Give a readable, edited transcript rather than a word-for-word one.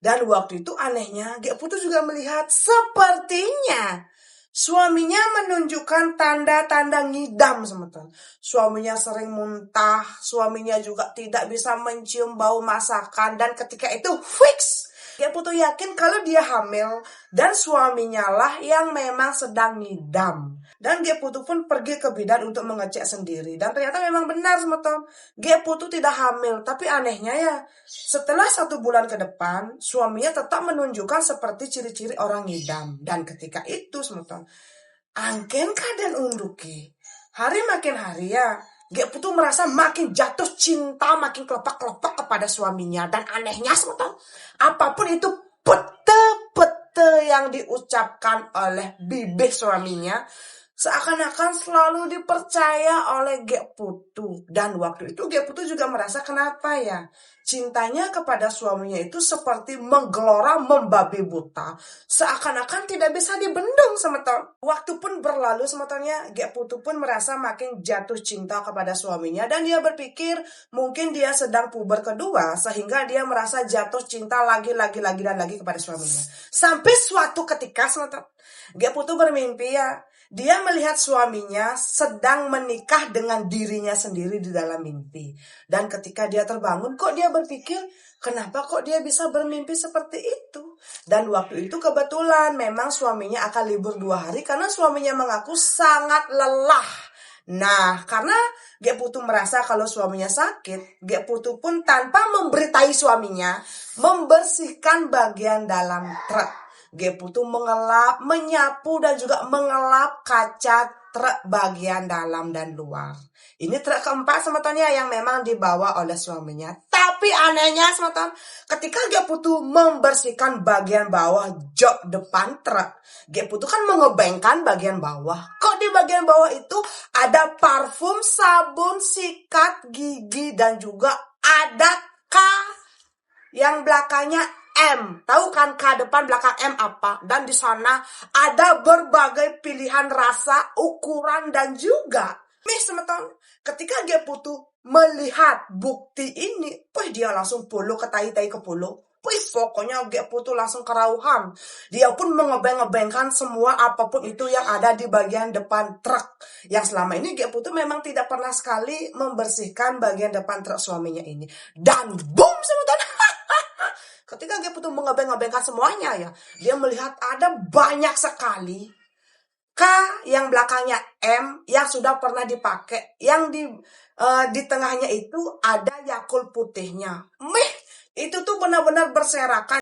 Dan waktu itu anehnya, Gek Putu juga melihat sepertinya suaminya menunjukkan tanda-tanda ngidam, teman-teman. Suaminya sering muntah, suaminya juga tidak bisa mencium bau masakan, dan ketika itu fix Gek Putu yakin kalau dia hamil dan suaminya lah yang memang sedang ngidam. Dan Gek Putu pun pergi ke bidan untuk mengecek sendiri. Dan ternyata memang benar, teman-teman. Gek Putu tidak hamil, tapi anehnya ya, setelah 1 bulan ke depan, suaminya tetap menunjukkan seperti ciri-ciri orang ngidam. Dan ketika itu, teman-teman, angken kadan unduki. Hari makin hari ya, Gek Putu merasa makin jatuh cinta, makin kelepak-kelepak kepada suaminya. Dan anehnya, teman-teman, apapun itu pete-pete yang diucapkan oleh bibir suaminya, seakan-akan selalu dipercaya oleh Gek Putu. Dan waktu itu Gek Putu juga merasa kenapa ya, cintanya kepada suaminya itu seperti menggelora membabi buta, seakan-akan tidak bisa dibendung, teman-teman. Waktu pun berlalu, teman-teman, Gek Putu pun merasa makin jatuh cinta kepada suaminya, dan dia berpikir mungkin dia sedang puber kedua, sehingga dia merasa jatuh cinta lagi dan lagi kepada suaminya. Sampai suatu ketika, teman-teman, Gek Putu bermimpi ya, dia melihat suaminya sedang menikah dengan dirinya sendiri di dalam mimpi. Dan ketika dia terbangun, kok dia berpikir, kenapa kok dia bisa bermimpi seperti itu? Dan waktu itu kebetulan memang suaminya akan libur 2 hari karena suaminya mengaku sangat lelah. Nah, karena Gek Putu merasa kalau suaminya sakit, Gek Putu pun tanpa memberitahu suaminya, membersihkan bagian dalam truk. Gek Putu mengelap, menyapu, dan juga mengelap kaca truk bagian dalam dan luar. Ini truk keempat, teman-teman, yang memang dibawa oleh suaminya. Tapi anehnya, teman-teman, ketika Gek Putu membersihkan bagian bawah jok depan truk, Gek Putu kan mengebengkan bagian bawah. Kok di bagian bawah itu ada parfum, sabun, sikat gigi, dan juga ada K yang belakangnya M. Tahu kan K depan belakang M apa? Dan di sana ada berbagai pilihan rasa, ukuran, dan juga teman-teman, ketika Gek Putu melihat bukti ini, dia langsung puluh ke tai-tai ke puluh. Pokoknya Gek Putu langsung kerauhan. Dia pun mengebeng-ngebengkan semua apapun itu yang ada di bagian depan truk. Yang selama ini Gek Putu memang tidak pernah sekali membersihkan bagian depan truk suaminya ini. Dan boom, teman-teman. Ketika Gek Putu mengebeng-ngebengkan semuanya ya, dia melihat ada banyak sekali K yang belakangnya M yang sudah pernah dipakai, yang di tengahnya itu ada Yakult putihnya. Itu tuh benar-benar berserakan.